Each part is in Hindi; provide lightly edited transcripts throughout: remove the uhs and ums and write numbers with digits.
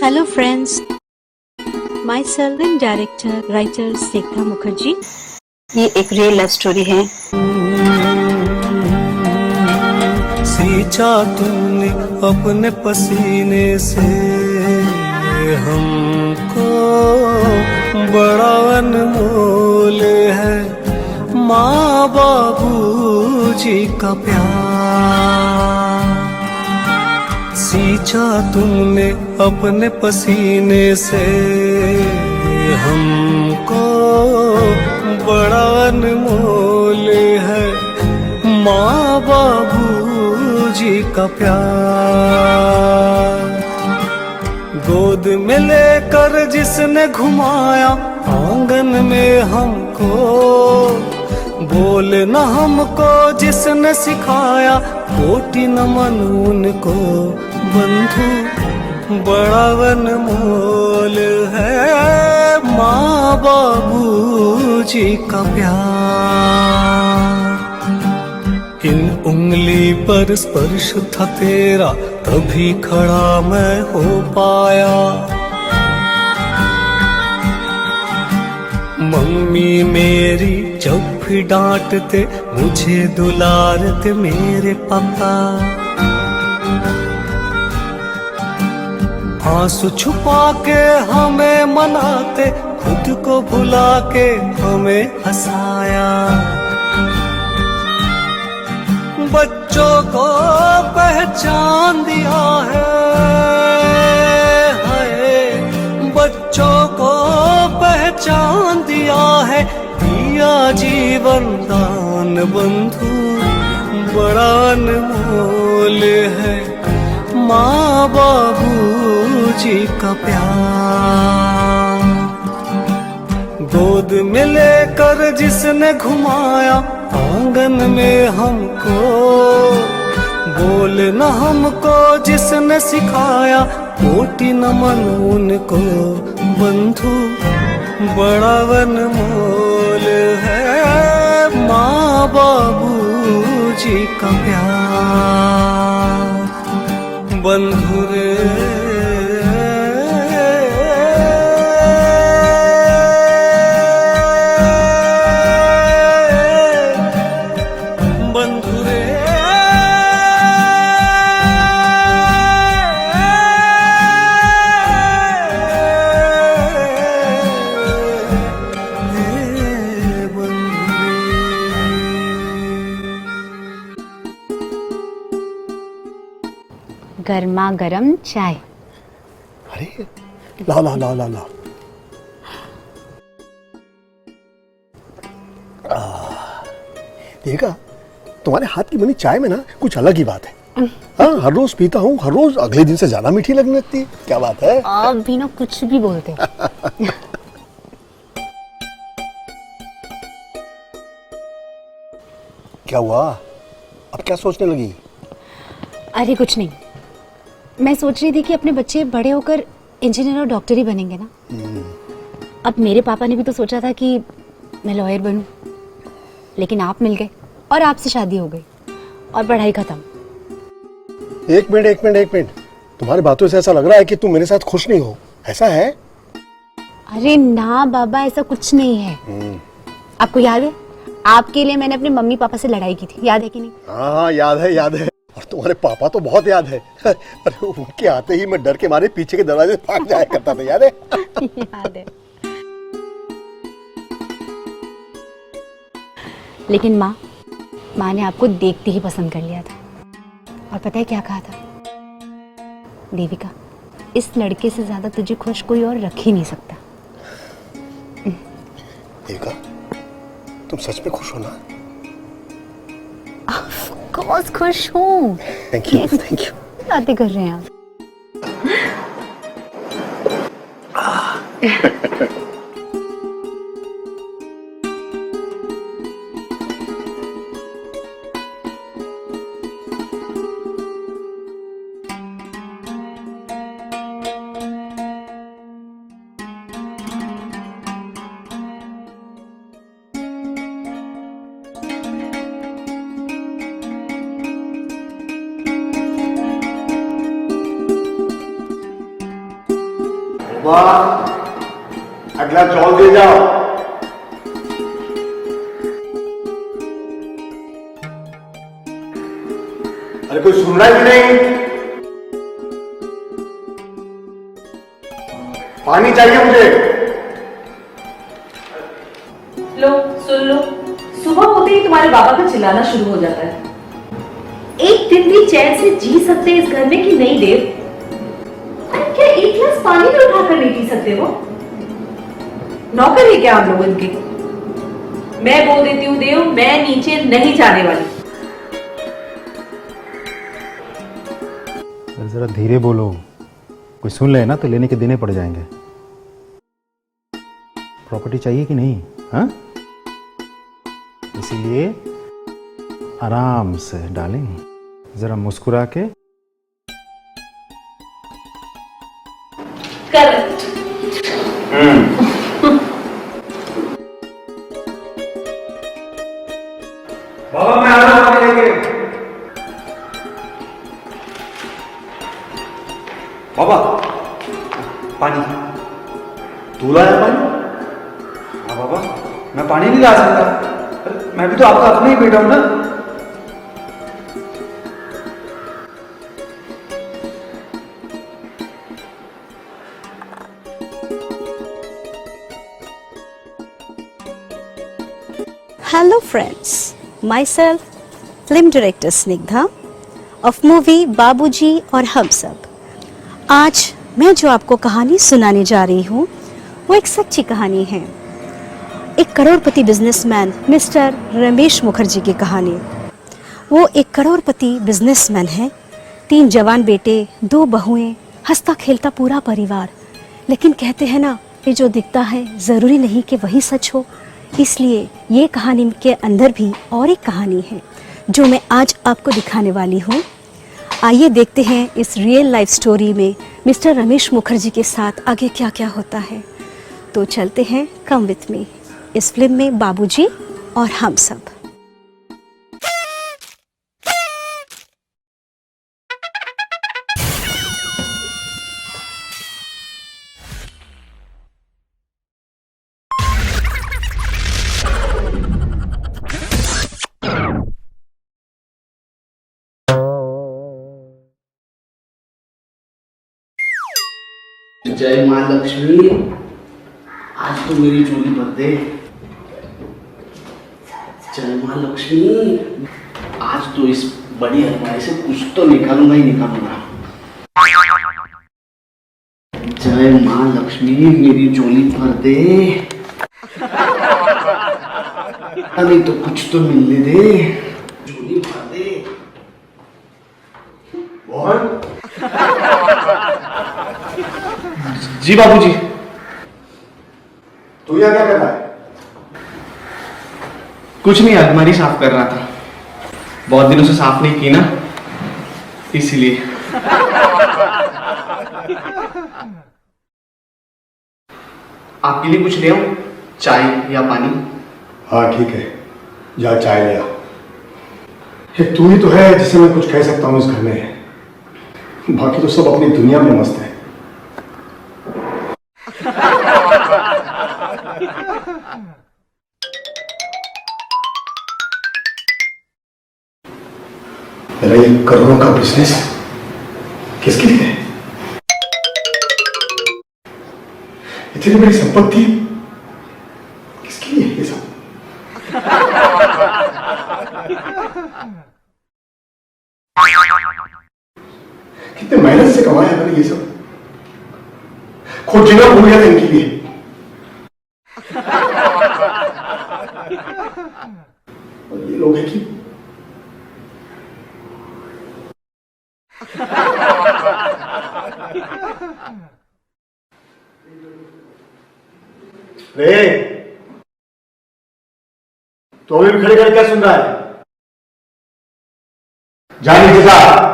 Hello friends, myself and director, writer Sekha Mukherjee. ये एक रियल लव स्टोरी है। सींचा तुमने अपने पसीने से हमको, बड़ा अनमोल है माँ बाबूजी का प्यार। सींचा तुमने अपने पसीने से हमको, बड़ा अनमोल है माँ बाबूजी का प्यार। गोद में लेकर जिसने घुमाया आंगन में हमको, बोल न हमको जिसने सिखाया कोटि नमन उनको। बंधु बड़ा अनमोल है माँ बाबूजी का प्यार। इन उंगली पर स्पर्श था तेरा, तभी खड़ा मैं हो पाया। मम्मी मेरी जब भी डांटते, मुझे दुलारते मेरे पापा। आंसू छुपा के हमें मनाते, खुद को भुला के हमें हंसाया। बच्चों को पहचान दिया है, बच्चों को पहचान दिया है, दिया जीवन दान। बंधु बड़ा अनमोल है माँ बाबूजी का प्यार। गोद में लेकर जिसने घुमाया आंगन में हमको, बोल न हमको जिसने सिखाया कोटि नमन उनको। बंधु बड़ा अनमोल है माँ बाबूजी का प्यार। बंधु रे गर्मा गरम चाय। अरे ला ला ला ला ला। देखा, तुम्हारे हाथ की बनी चाय में ना कुछ अलग ही बात है। हाँ, हर रोज पीता हूँ, हर रोज अगले दिन से ज्यादा मीठी लगने लगती है। क्या बात है? आप भी ना कुछ भी बोलते। क्या हुआ? अब क्या सोचने लगी? अरे कुछ नहीं, मैं सोच रही थी कि अपने बच्चे बड़े होकर इंजीनियर और डॉक्टर ही बनेंगे ना। अब मेरे पापा ने भी तो सोचा था कि मैं लॉयर बनूं, लेकिन आप मिल गए और आपसे शादी हो गई और पढ़ाई खत्म। एक मिनट एक मिनट एक मिनट, तुम्हारी बातों से ऐसा लग रहा है कि तुम मेरे साथ खुश नहीं हो। ऐसा है? अरे ना बाबा, ऐसा कुछ नहीं है। आपको याद है, आपके लिए मैंने अपने मम्मी पापा से लड़ाई की थी, याद है कि नहीं? हाँ याद है याद है। और तुम्हारे पापा तो बहुत याद है। अरे उनके आते ही मैं डर के मारे पीछे के दरवाजे से भाग जाया करता था, याद है? याद है। लेकिन माँ ने आपको देखते ही पसंद कर लिया था। और पता है क्या कहा था? देविका, इस लड़के से ज्यादा तुझे खुश कोई और रख ही नहीं सकता। देविका, तुम सच में खुश हो ना? ऑफ कोर्स खुश हूँ। Thank you thank you. बातें कर रहे हैं आप। वाह, अगला चौल दे जाओ। अरे कोई सुन रहा है कि नहीं? पानी चाहिए मुझे। लो सुन लो, सुबह होते ही तुम्हारे बाबा का चिल्लाना शुरू हो जाता है। एक दिन भी चैन से जी सकते इस घर में कि नहीं देव? अरे क्या एक गिलास पानी भी उठाकर नहीं पी सकते वो? नौकर है क्या आप लोग इनके? मैं बोल देती हूँ देव, मैं नीचे नहीं जाने वाली। जरा धीरे बोलो, कोई सुन ले ना तो लेने के देने पड़ जाएंगे। प्रॉपर्टी चाहिए कि नहीं? हाँ, इसीलिए आराम से डालेंगे, जरा मुस्कुरा के। करेक्ट। बाबा मैं आ रहा हूं पानी लेके। बाबा पानी। तू लाया पानी? हाँ बाबा, मैं पानी नहीं ला सकता। अरे मैं भी तो आपका अपना ही बेटा हूं ना। Hello friends, myself film director Snigdha of movie बाबूजी और हम सब। आज मैं जो आपको कहानी सुनाने जा रही हूँ वो एक सच्ची कहानी है। एक करोड़पति बिजनेसमैन मिस्टर रमेश मुखर्जी की कहानी। वो एक करोड़पति बिजनेसमैन है, 3 जवान बेटे, 2 बहुएं, हंसता खेलता पूरा परिवार। लेकिन कहते हैं ना, ये जो दिखता है ज़रूरी नहीं कि वही सच हो। इसलिए ये कहानी के अंदर भी और एक कहानी है जो मैं आज आपको दिखाने वाली हूँ। आइए देखते हैं इस रियल लाइफ स्टोरी में मिस्टर रमेश मुखर्जी के साथ आगे क्या क्या होता है। तो चलते हैं, कम विथ मी, इस फिल्म में बाबूजी और हम सब। जय मां लक्ष्मी, आज तो मेरी झोली भर दे। जय मां लक्ष्मी, आज तो इस बड़ी अलमारी से कुछ तो निकालूंगा ही निकालूंगा। जय मां लक्ष्मी, मेरी झोली भर दे। नहीं तो कुछ तो मिलने दे, झोली भर दे। मोहन। जी बाबूजी। तू यहाँ क्या कर रहा है? कुछ नहीं, अलमारी साफ कर रहा था। बहुत दिनों से साफ नहीं की ना, इसीलिए। आपके लिए कुछ ले आऊं, चाय या पानी? हाँ ठीक है, जा चाय ले आ। ये तू ही तो है जिसे मैं कुछ कह सकता हूँ इस घर में। बाकी तो सब अपनी दुनिया में मस्त है। मेरा ये करोड़ों का बिजनेस किसके लिए है? इतनी बड़ी संपत्ति किसके लिए है ये सब? कितने मेहनत से कमाया मैंने ये सब, खुद जीना भूल गया था इनके लिए। और ये लोग हैं कि रे, तो अभी भी खड़े खड़े क्या सुन रहा है? जाने के साथ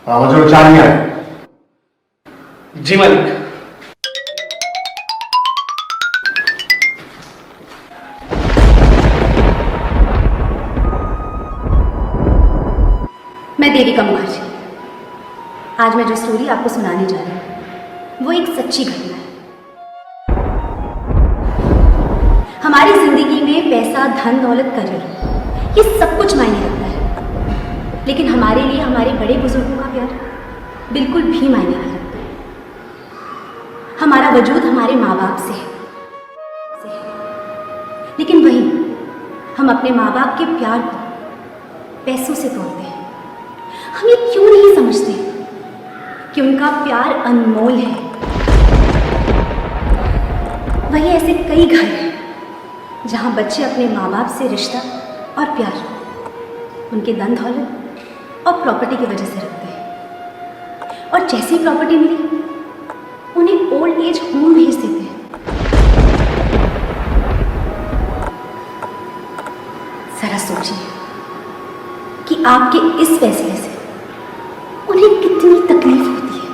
मुझे चाय नहीं आए। जी मालिक। मैं देविका मुखर्जी। आज मैं जो स्टोरी आपको सुनाने जा रही हूँ वो वो एक सच्ची घटना है। हमारी जिंदगी में पैसा, धन, दौलत, करियर, ये सब कुछ मायने रखता है, लेकिन हमारे लिए हमारे बड़े बुजुर्गों का प्यार बिल्कुल भी मायने नहीं रखता। हमारा वजूद हमारे माँ बाप से है, लेकिन वहीं हम अपने माँ बाप के प्यार को पैसों से तोड़ते हैं। हम ये क्यों नहीं समझते कि उनका प्यार अनमोल है। वही ऐसे कई घर हैं जहाँ बच्चे अपने माँ बाप से रिश्ता और प्यार उनके धन दौलत और प्रॉपर्टी की वजह से रखते हैं, और जैसी प्रॉपर्टी मिली उन्हें ओल्ड एज होम भेज देते हैं। जरा सोचिए कि आपके इस फैसले से उन्हें कितनी तकलीफ होती है।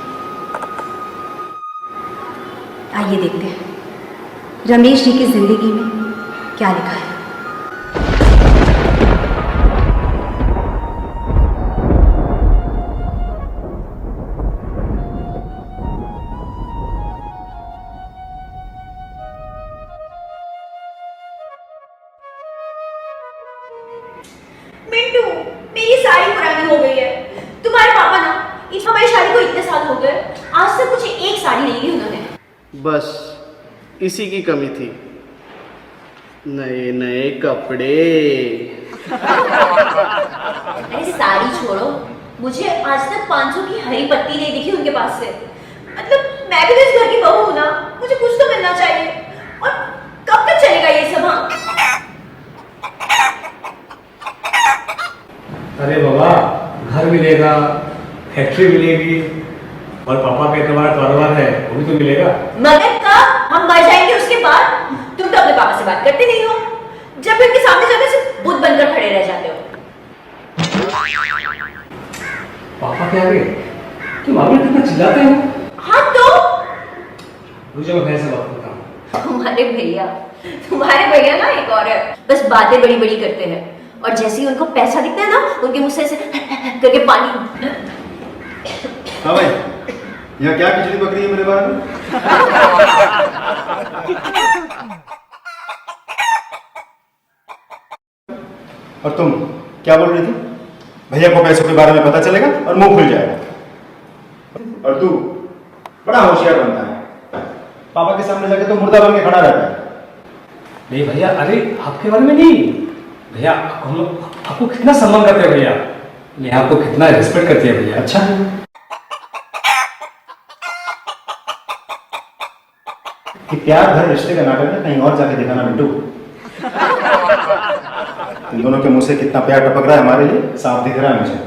आइए देखते हैं रमेश जी की जिंदगी में क्या लिखा है। मिंटू, मेरी साड़ी पुरानी हो गई है। तुम्हारे पापा ना हमारी शादी को इतने साल हो गए, आज तक मुझे एक साड़ी नहीं दी उन्होंने। बस इसी की कमी थी, नए नए कपड़े। अरे साड़ी छोड़ो, मुझे आज तक 500 की हरी पत्ती नहीं दिखी उनके पास से। मतलब मैं भी तो इस घर की बहू हूं ना, मुझे कुछ तो मिलना चाहिए। और कब तक चलेगा ये सब? हाँ, अरे बाबा, घर मिलेगा, फैक्ट्री मिलेगी, और पापा का इतना कारोबार है वो भी तो मिलेगा। मगर कब? हम मर जाएंगे उसके बाद? तुम तो अपने पापा से बात करते नहीं हो, जब उनके सामने जाने से बुत बनकर खड़े रह जाते हो। पापा क्या आगे तुम आगे कितना चिल्लाते हो? हाँ तो मुझे मैं भैया से बात करता हूँ। तुम्हारे भैया ना एक और है, बस बातें बड़ी बड़ी करते हैं, और जैसे ही उनको पैसा दिखता है ना, उनके मुंह से ऐसे करके पानी। हाँ भाई, यहाँ क्या खिचड़ी पक रही है मेरे बारे में? और तुम क्या बोल रही थी? भैया को पैसों के बारे में पता चलेगा और मुंह खुल जाएगा। और तू बड़ा होशियार बनता है, पापा के सामने जाके तो मुर्दा बन के खड़ा रहता है। नहीं भैया, अरे आपके बारे में नहीं भैया, हम लोग आपको कितना सम्मान करते हैं भैया, मैं आपको कितना रिस्पेक्ट करती है भैया। अच्छा, कि प्यार भरे रिश्ते का नाटक है, कहीं और जाके दिखाना मिंटू। तुम दोनों के मुंह से कितना प्यार टपक रहा है हमारे लिए साफ दिख रहा है मुझे।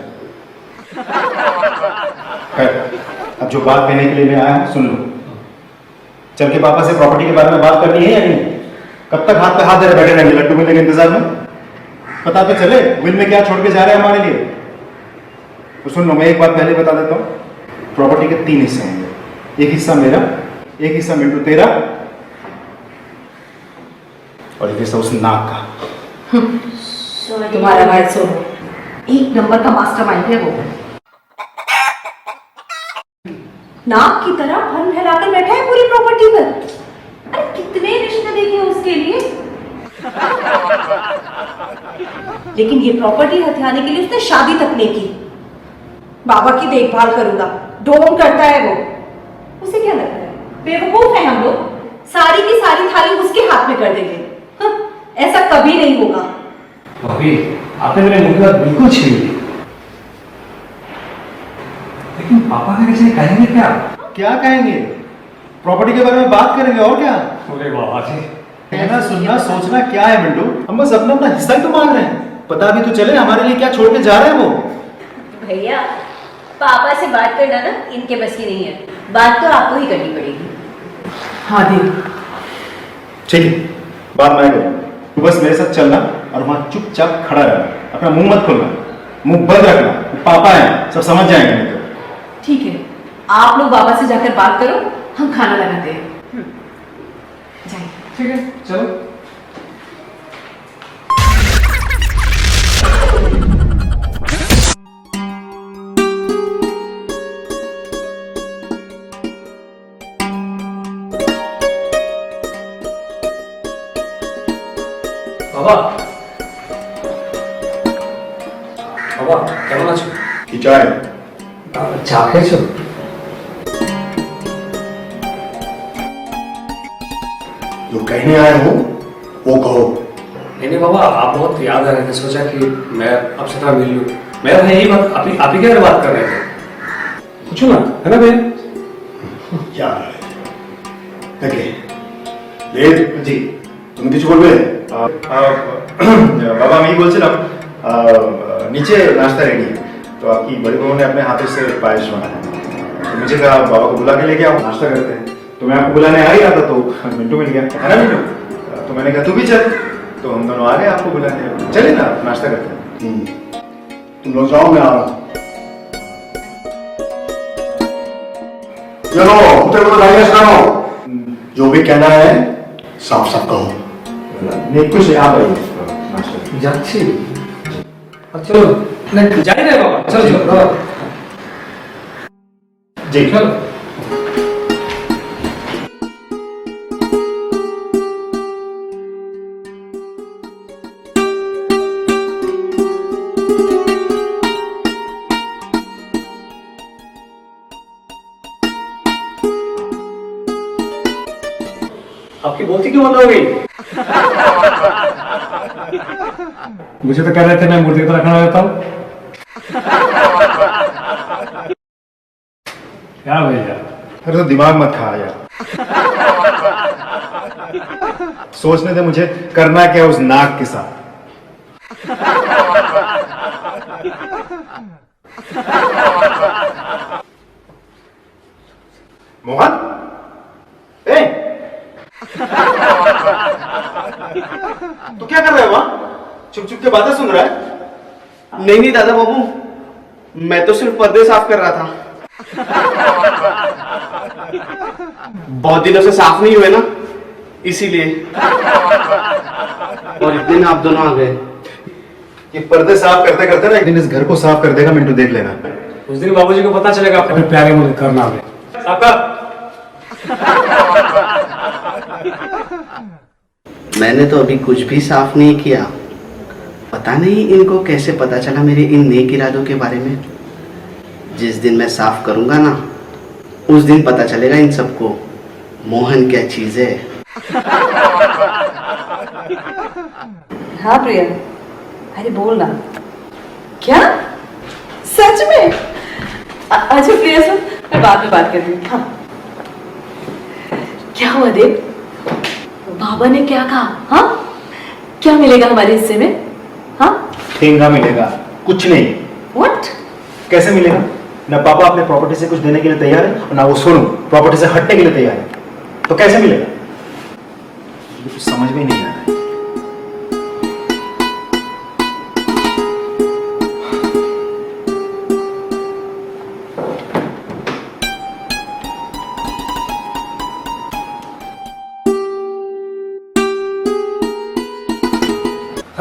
खैर, अब जो बात कहने के लिए मैं आया हूं सुन लो। चल के पापा से प्रॉपर्टी के बारे में बात करनी है या नहीं? कब तक हाथ पे हाथ धरे बैठे रहेंगे लड्डू मिलने के इंतजार में? पता तो चले विल में क्या छोड़ के जा रहे हैं हमारे लिए। तो सुन लो, मैं एक बात पहले बता देता हूँ, प्रॉपर्टी के 3 हिस्से होंगे। एक हिस्सा मेरा, एक हिस्सा मिंटू तेरा, और एक हिस्सा उस नाक का। तुम्हारा भाई सोनू एक नंबर का मास्टरमाइंड है वो। नाक की तरह फन फैलाकर बैठा है पूरी प्रॉपर्टी पर। अरे कितने रिश्ते देखे उसके लिए, लेकिन ये प्रॉपर्टी हथियाने के लिए उसने शादी तक नहीं की। बाबा की देखभाल करूंगा, ढोंग करता है वो। उसे क्या लगता है बेवकूफ है हम लोग, सारी की सारी थाली उसके हाथ में कर देंगे। हाँ, ऐसा कभी नहीं होगा। भाभी, आपने मेरे मुंह की बात बिल्कुल छीन ली। लेकिन पापा का कैसे कहेंगे क्या? क्या कहेंगे? प्रॉपर्टी के बारे में बात करेंगे और क्या। अरे बाबा जी, कहना सुनना सोचना क्या है मिंटू? हम बस अपना अपना हिस्सा ही तो मांग रहे हैं। पता भी तो चले हमारे लिए क्या छोड़ के जा रहे हैं वो। भैया, पापा से बात करना ना इनके बस की नहीं है, बात तो आपको ही करनी पड़ेगी। हाँ दी, ठीक है, बात मैं करूँ। तू बस मेरे साथ चलना और वहां चुपचाप खड़ा रहना, अपना मुंह मत खोलना, मुंह बंद रखना। पापा है, सब समझ जाएंगे नहीं तो। ठीक है, आप लोग बाबा से जाकर बात करो, हम खाना लगाते हैं। जाइए। ठीक है, चलो। বাবা বাবা কেমন আছো? কি চাই? চা খেয়েছো? जो कहने आए हो वो कहो। नहीं नहीं बाबा, आप बहुत याद आ रहे थे, सोचा कि मैं आपसे थोड़ा मिल लूं। मेरा भाई यही बात, आप ही क्या बात कर रहे थे? पूछो ना, है ना भैया? क्या कर रहे थे? देखे देव जी তুমি কিছু বলবে? बाबा मैं ही बोलছিলাম नीचे नाश्ता रेडी है, तो आपकी बड़ी बहू ने अपने हाथों से पायस बनाया है, तो मुझे कहा बाबा को बुला के लेके आओ, नाश्ता करते हैं। तो मैं आपको बुलाने आ ही रहा था तो मिंटू मिल गया, है ना मिंटू? तो मैंने कहा तू भी चल, तो हम दोनों आ गए आपको बुलाने। चलिए ना नाश्ता करते हैं। तुम लोग जाओ, मैं आ रहा हूँ। चलो उतर को गाड़ियाँ चलाओ, जो भी कहना है साफ साफ कहो। नहीं कुछ आप आइए नाश्ता। যাচ্ছি। চলো না, যাই রে বাবা, চলো চলো বাবা। जी চলো। आपकी बोलती क्यों बंद हो गई? मुझे तो कह रहे थे मैं मूर्ति की तरह खड़ा रहता हूँ। क्या भैया? अरे तो दिमाग मत खा यार, सोचने दे मुझे करना क्या उस नाक के साथ। मोहन ए तू क्या कर रहा है वहां? चुप चुप के बातें सुन रहा है? नहीं नहीं दादा बाबू, मैं तो सिर्फ पर्दे साफ कर रहा था। बहुत दिनों से साफ नहीं हुए ना, इसीलिए। और इतने में आप दोनों आ गए। ये पर्दे साफ करते करते ना एक दिन इस घर को साफ कर देगा मिंटू, देख लेना। उस दिन बाबूजी को पता चलेगा अपने प्यारे मुझे करना है। साका मैंने तो अभी कुछ भी साफ नहीं किया। पता नहीं इनको कैसे पता चला मेरे इन नेक इरादों के बारे में। जिस दिन मैं साफ करूंगा ना, उस दिन पता चलेगा इन सबको मोहन क्या चीज है। हाँ प्रिया, अरे बोल ना। क्या सच में? अच्छा प्रिया सुन, मैं बाद में बात करती हूँ। हाँ क्या हुआ देव? बाबा ने क्या कहा? हाँ क्या मिलेगा हमारे हिस्से में? हाँ ठेंगा मिलेगा, कुछ नहीं। व्हाट? कैसे मिलेगा? ना पापा अपने प्रॉपर्टी से कुछ देने के लिए तैयार है और ना वो सोनू प्रॉपर्टी से हटने के लिए तैयार है, तो कैसे मिलेगा? ये कुछ समझ में नहीं आ रहा है।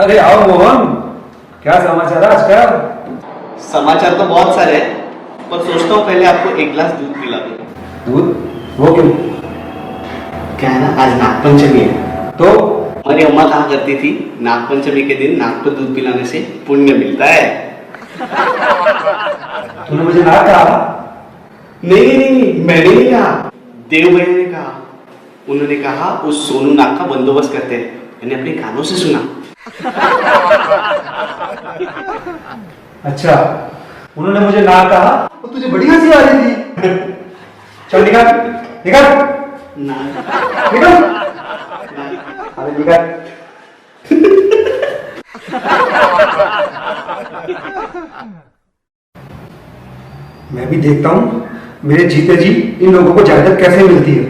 अरे आओ मोहन, क्या समाचार है आजकल? समाचार तो बहुत सारे हैं, पर सोचता हूँ पहले आपको एक गिलास दूध पिला दूं। दूध? वो क्यों? क्या है ना, आज नागपंचमी है, तो हमारी अम्मा कहा करती थी नागपंचमी के दिन नाग को दूध पिलाने से पुण्य मिलता है। तूने मुझे ना कहा? नहीं नहीं नहीं, मैंने नहीं कहा, देव भैया ने कहा। उन्होंने कहा उस सोनू नाग का बंदोबस्त करते हैं, मैंने अपने कानों से सुना। अच्छा, उन्होंने मुझे ना कहा तो तुझे बड़ी हंसी आ रही थी। चल निकाल निकाल नाग निकाल, अरे निकाल। मैं भी देखता हूँ मेरे जीते जी इन लोगों को जायदाद कैसे मिलती है।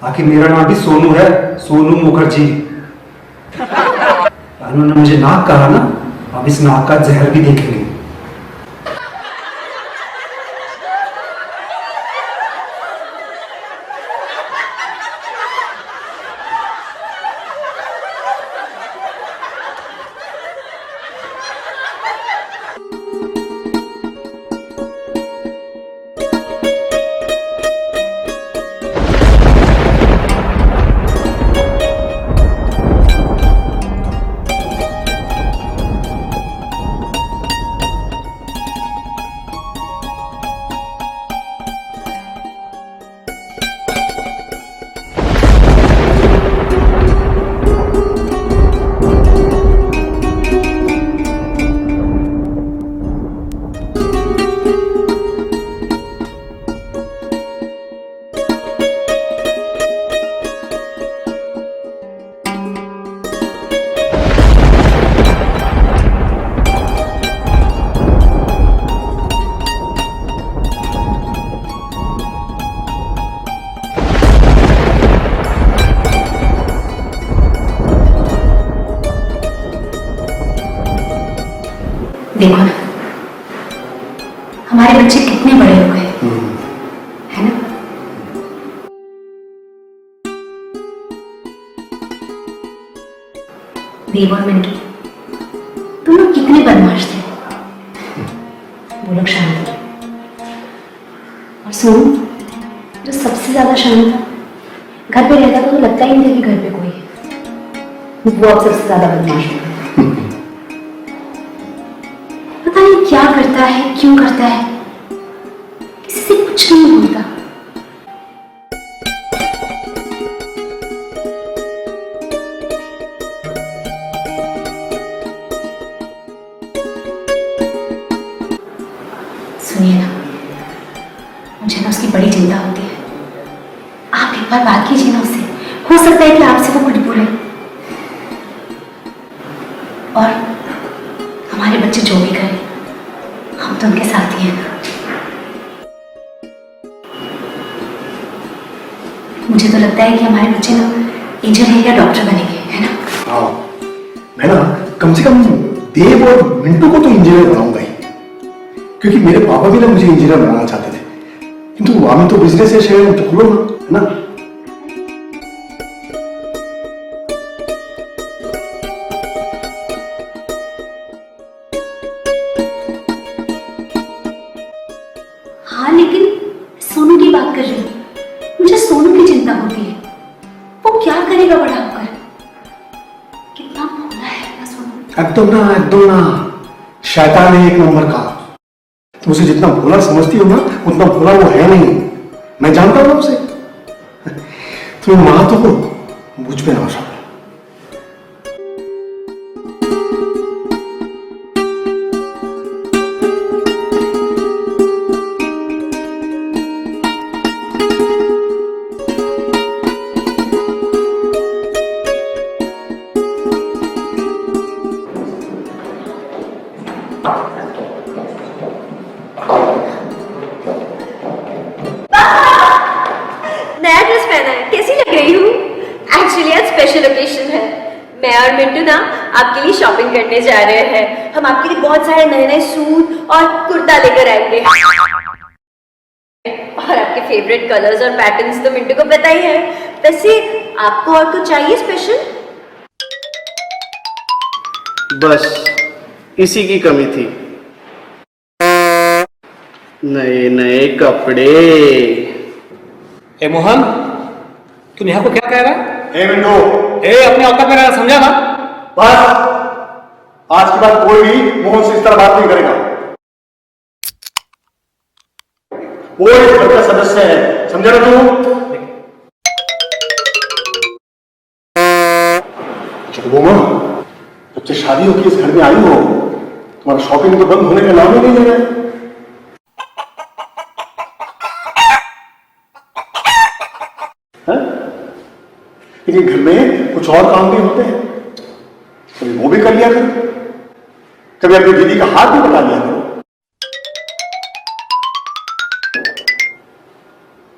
आखिर मेरा नाम भी सोनू है, सोनू मुखर्जी। उन्होंने मुझे नाक कहा ना, अब इस नाक का जहर भी देखेंगे। देखो ना, हमारे बच्चे कितने बड़े हो गए, है ना? देव और मिंटू, तुम लोग कितने बदमाश थे। वो लोग शांत थे। और सोनू जो सबसे ज्यादा शांत था, घर पे रहता था तो लगता ही नहीं था कि घर पे कोई है। वो अब सबसे ज्यादा बदमाश हो गया। पता नहीं क्या करता है, क्यों करता है, किसी से कुछ नहीं बोलता। सुनिए ना, मुझे ना उसकी बड़ी चिंता होती है। आप एक बार बात कीजिए ना उससे, हो सकता है कि आपसे वो कुछ बोले। और हमारे बच्चे जो भी करें, हम तो उनके साथ ही हैं। मुझे तो लगता है कि हमारे बच्चे ना इंजीनियर या डॉक्टर बनेंगे, है ना? हाँ, मैं ना कम से कम देव और मिंटू को तो इंजीनियर बनाऊंगा ही, क्योंकि मेरे पापा भी ना मुझे इंजीनियर बनाना चाहते थे। किंतु आमी तो बिजनेस है शेयर तो खोलो ना, है ना? हाँ, लेकिन सोनू की बात कर रही हूँ। मुझे सोनू की चिंता होती है। वो क्या करेगा बड़ा होकर? कितना भोला है ना सोनू। एकदम ना शैतान है एक नंबर का। तुम उसे जितना भोला समझती हो ना, उतना भोला वो है नहीं। मैं जानता हूं उसे। तुम मां तो हो, मुझ पे ना आशा। नया ड्रेस पहना है, कैसी लग रही हूँ? एक्चुअली आज स्पेशल ओकेजन है। मैं और मिंटू ना आपके लिए शॉपिंग करने जा रहे हैं। हम आपके लिए बहुत सारे नए नए सूट और कुर्ता लेकर आएंगे। और आपके फेवरेट कलर्स और पैटर्न्स तो मिंटू को पता ही है। वैसे आपको और कुछ चाहिए स्पेशल? बस इसी की कमी थी, नए नए कपड़े। ए मोहन, तुम यहाँ को क्या कह रहा है? ए मिंटू, ए अपने औकात में रहना, समझा ना? बस आज के बाद कोई भी मोहन से इस तरह बात नहीं करेगा। वो इस घर का सदस्य है, समझा ना तू? चलो जब से शादी होकर इस घर में आई हो, तुम्हारा शॉपिंग तो बंद होने का नाम ही नहीं ले रहा है। लेकिन घर में कुछ और काम भी होते हैं, कभी वो भी कर लिया करो, कभी अपनी दीदी का हाथ भी बता लिया करो।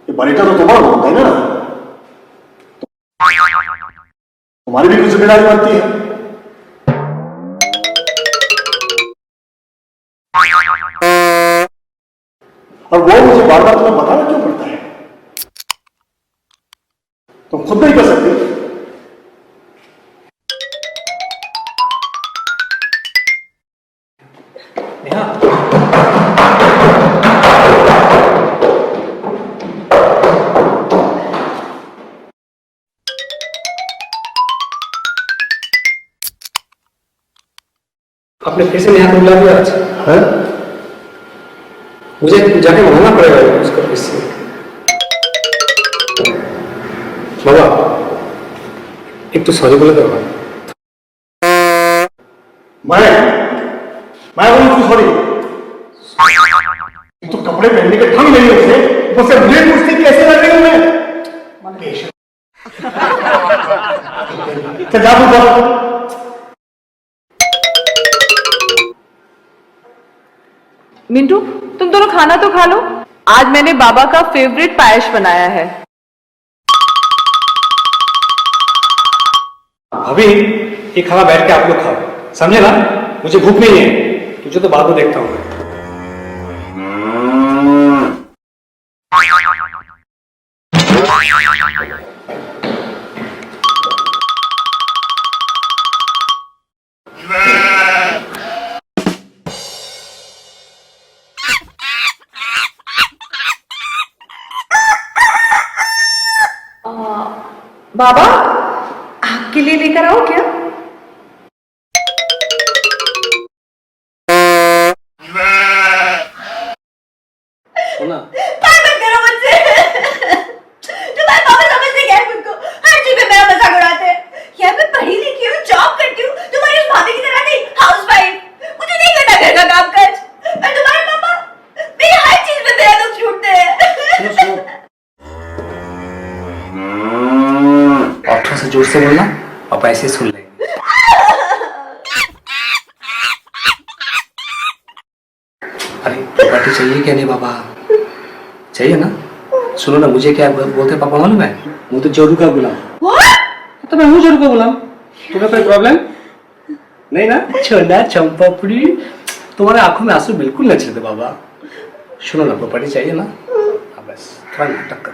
ये बनेटा तो तुम्हारा होता है ना, तुम्हारी भी कुछ जिम्मेदारी बनती है। और वो मुझे बार बार तुम्हें बताना क्यों पड़ता है? तुम खुद नहीं कर सकते। नेहा, आपने फिर से नेहा को बुला दिया आज? है? मुझे जाके मनाना पड़ेगा उसको फिर से। बाबा, एक तो सॉरी बोला था। मैं बोलूं तू सॉरी? तो कपड़े पहनने के ढंग नहीं है उसे, मुझसे मुझे पूछती कैसे लग रही हूं मैं? चल जा तू। मिंटू, तुम दोनों खाना तो खा लो। आज मैंने बाबा का फेवरेट पायस बनाया है। अभी ये खाना बैठ के आप लोग खाओ, समझे ना? मुझे भूख नहीं है। तुझे तो बाद में देखता हूँ मैं। बाबा आपके लिए लेकर आओ क्या? सुना करो मुझसे। तुम्हारे पापा समझते क्या है खुद को? हर चीज में मेरा मजाक उड़ाते हैं। यार मैं पढ़ी लिखी हूँ, जॉब करती हूँ, तुम्हारी उस भाभी की तरह नहीं, हाउसवाइफ। मुझे नहीं करना घर का काम काज। और तुम्हारे पापा मेरी हर चीज में मेरा दुख छूटते हैं। और थोड़ा सा जोर से बोलना, पापा ऐसे सुन लेंगे। अरे प्रॉपर्टी चाहिए क्या नहीं बाबा? चाहिए ना? सुनो ना, मुझे क्या बोलते पापा मालूम है? मुझे तो जोरू का गुलाम। तो मैं हूँ जोरू का गुलाम। तुम्हें कोई प्रॉब्लम नहीं ना? छोटा चंपापुरी, तुम्हारे आंखों में आंसू बिल्कुल नहीं चलते बाबा। सुनो ना, प्रॉपर्टी चाहिए ना? बस थोड़ा नाटक कर,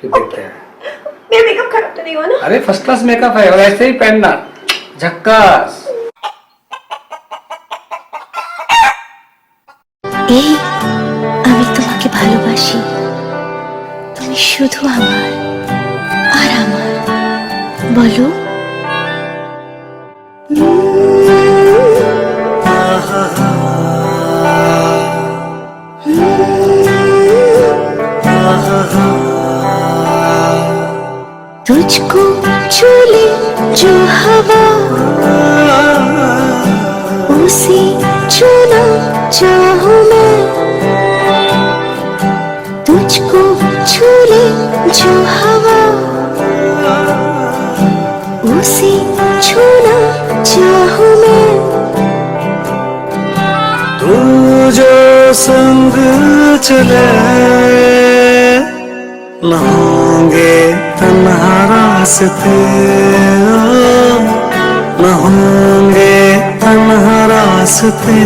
फिर देखते हैं। मेरा मेकअप खराब तो नहीं हुआ ना? अरे फर्स्ट क्लास मेकअप है, और ऐसे ही पहनना, झक्कास। এই আমি তোমাকে ভালোবাসি, তুমি শুধু আমার আর আমার, বলো। तुझको छू ले जो हवा, उसे छूना चाहूं मैं। तुझको छू ले जो हवा, उसे छूना चाहूं मैं। तू जो संग चले न होंगे तन्हा रास्ते, न होंगे तन्हा रास्ते।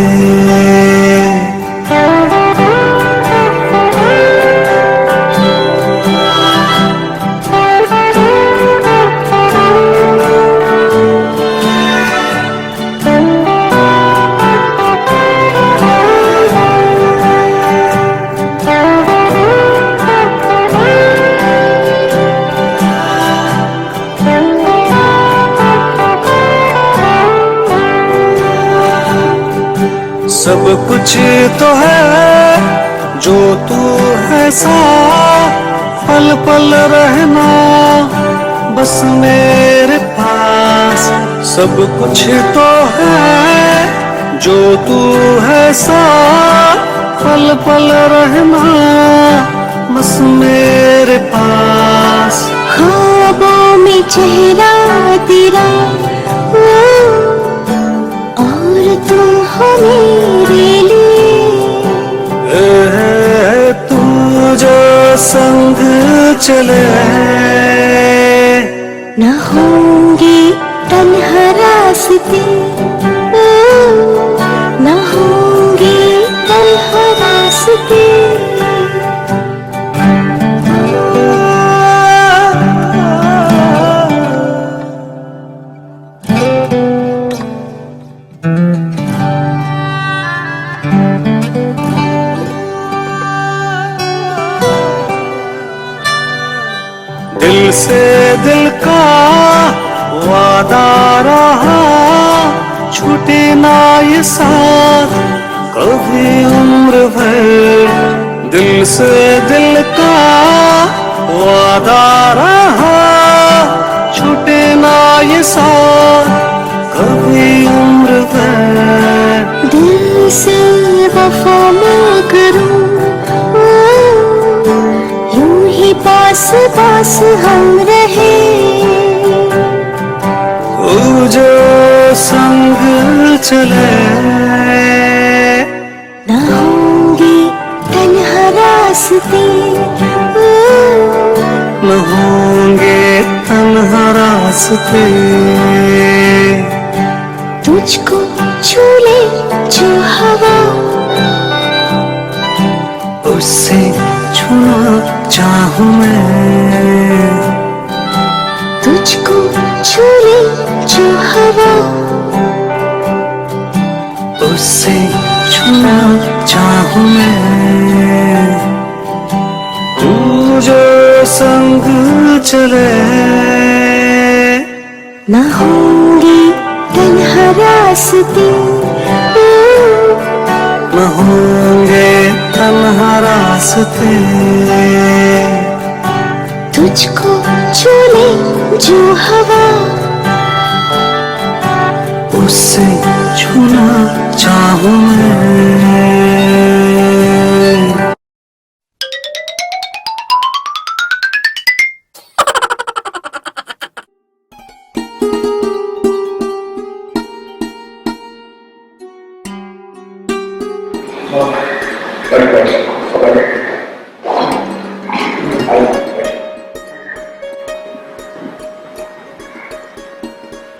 सब कुछ तो है जो तू है, सा पल पल रहना बस मेरे पास। सब कुछ तो है जो तू है, सा पल पल रहना बस मेरे पास। ख्वाबों में चेहरा तेरा, और तुम हो मेरे लिए। तू जो संग चले न होंगे तन्हा रास्ते, न होंगे तन्हा रास्ते। दिल से दिल का वादा रहा, छूटे ना ये साथ कभी उम्र भर। दिल से दिल का वादा रहा, छूटे ना ये साथ कभी उम्र भर। दिल से वफा मैं करूं, यूं ही पास पास हम रहे। तू जो संग चले न होंगे तन्हा रास्ते, न होंगे तन्हा रास्ते। तुझको छू ले चाहूं मैं, तुझको छू ले जो हवा, उससे छूना चाहूं मैं, तू जो संग चले, ना होंगे तन्हा रास्ते, न होंगे तन्हा रास्ते, तुझको छू ले जो हवा, उससे छूना चाहूं मैं।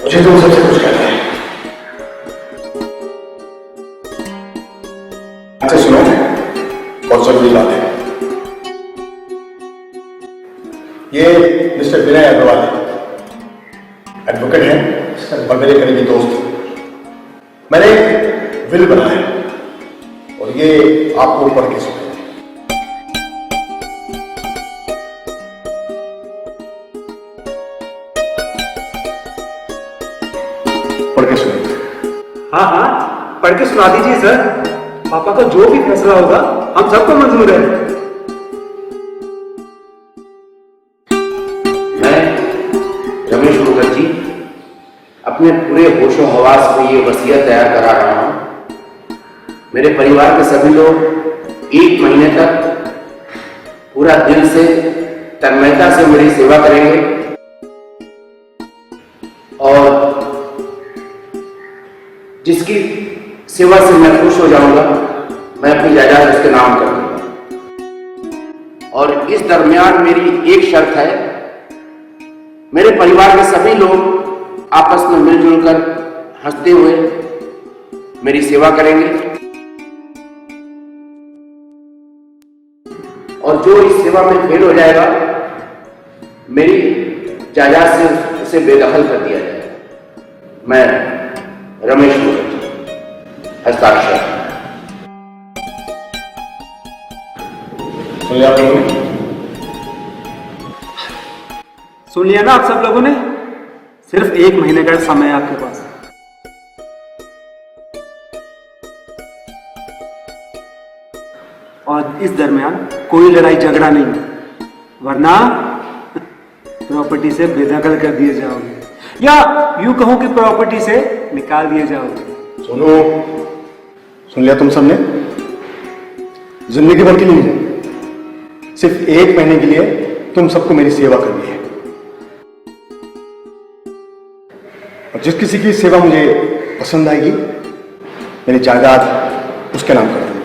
मुझे तुम सबसे कुछ कहना है। अच्छा सुनो, बहुत जरूरी बात है। ये मिस्टर विनय अग्रवाल एडवोकेट हैं और मेरे करीबी दोस्त। मैंने एक विल बनाया है और ये आपको पढ़ के सुनाएंगे। पढ़ के सुनाइए। हाँ हाँ, पढ़ के सुना दीजिए सर। पापा का जो भी फैसला होगा हम सबको मंजूर है। मैं रमेश मुखर्जी अपने पूरे होशो हवास में ये वसीयत तैयार करा रहा हूं। मेरे परिवार के सभी लोग 1 महीने तक पूरा दिल से तन्मयता से मेरी सेवा करेंगे और जिसकी सेवा से मैं खुश हो जाऊंगा मैं अपनी जायदाद उसके नाम कर दूंगा। और इस दरमियान मेरी एक शर्त है, मेरे परिवार के सभी लोग आपस में मिलजुल कर हंसते हुए मेरी सेवा करेंगे और जो इस सेवा में फेल हो जाएगा मेरी जायदाद से उसे बेदखल कर दिया जाएगा। मैं रमेश मुखर्जी, हस्ताक्षर। सुन लिया ना आप सब लोगों ने? सिर्फ 1 महीने का समय है आपके पास। और इस दरमियान कोई लड़ाई झगड़ा नहीं, वरना प्रॉपर्टी से बेदखल कर दिए जाओगे या यूं कहूं कि प्रॉपर्टी से निकाल दिए जाओगे। सुनो, सुन लिया तुम सबने? जिंदगी भर के लिए नहीं, सिर्फ 1 महीने के लिए तुम सबको मेरी सेवा करनी है। और जिस किसी की सेवा मुझे पसंद आएगी मेरी जायदाद उसके नाम कर दूंगा।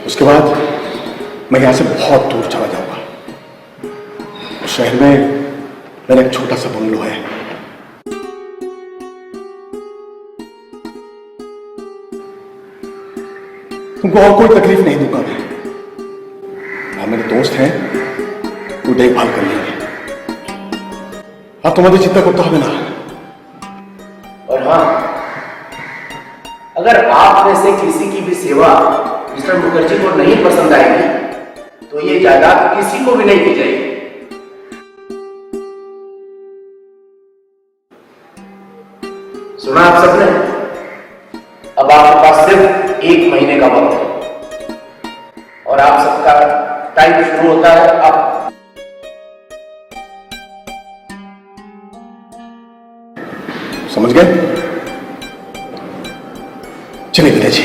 उसके बाद मैं यहां से बहुत दूर चला जाऊंगा। शहर में मेरा एक छोटा सा बंगलो है। तुमको और कोई तकलीफ नहीं दूंगा मैं। हाँ, मेरे दोस्त हैं, वो देखभाल कर लेंगे। आप तुम्हारी चिंता करता है ना। और हाँ, अगर आप में से किसी की भी सेवा मिस्टर मुखर्जी को नहीं पसंद आएगी तो ये जायदाद किसी को भी नहीं दी जाएगी। सुना आप सबने? अब आपके पास सिर्फ 1 महीने का वक्त है और आप सबका टाइम शुरू होता है अब। समझ गए? चलिए विनय जी।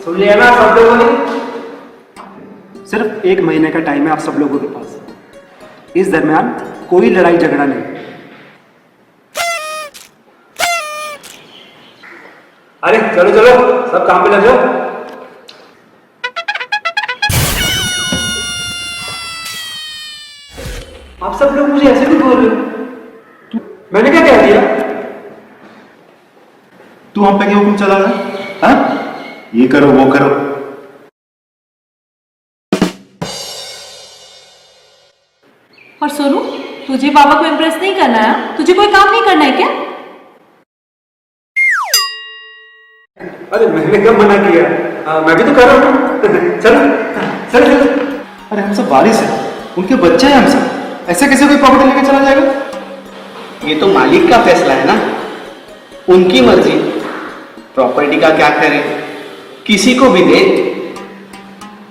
सुन लिया ना सब लोगों ने? सिर्फ 1 महीने का टाइम है आप सब लोगों के पास। इस दरमियान कोई लड़ाई झगड़ा नहीं। अरे चलो चलो, सब काम पे लग जाओ। आप सब लोग मुझे ऐसे भी बोल रहे हो? मैंने क्या कह दिया? तू हम पे क्यों हुक्म चला रहा है? हाँ? ये करो वो करो। और सोनू, तुझे बाबा को इम्प्रेस नहीं करना है? तुझे कोई काम नहीं करना है क्या? अरे मैंने कब मना किया? मैं भी तो कर रहा हूँ। चलो चलो चलो। अरे हम सब वारिस हैं, उनके बच्चे हैं हम सब, ऐसे कैसे कोई प्रॉपर्टी लेके चला जाएगा? ये तो मालिक का फैसला है ना, उनकी मर्जी। प्रॉपर्टी का क्या करें, किसी को भी दे,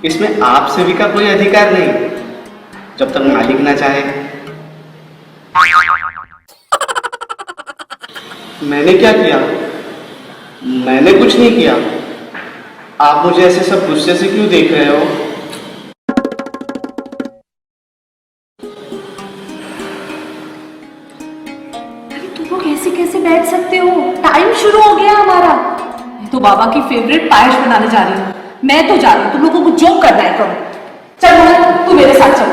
इसमें आप सभी का कोई अधिकार नहीं जब तक मालिक ना चाहे। मैंने क्या किया? मैंने कुछ नहीं किया। आप मुझे ऐसे सब गुस्से से क्यों देख रहे हो? अरे तुम लोग ऐसे कैसे बैठ सकते हो? टाइम शुरू हो गया हमारा। मैं तो बाबा की फेवरेट पायस बनाने जा रही हूँ। मैं तो जा रही हूँ, तुम लोगों को जो करना है करो। चल मोहन, तू मेरे साथ चल।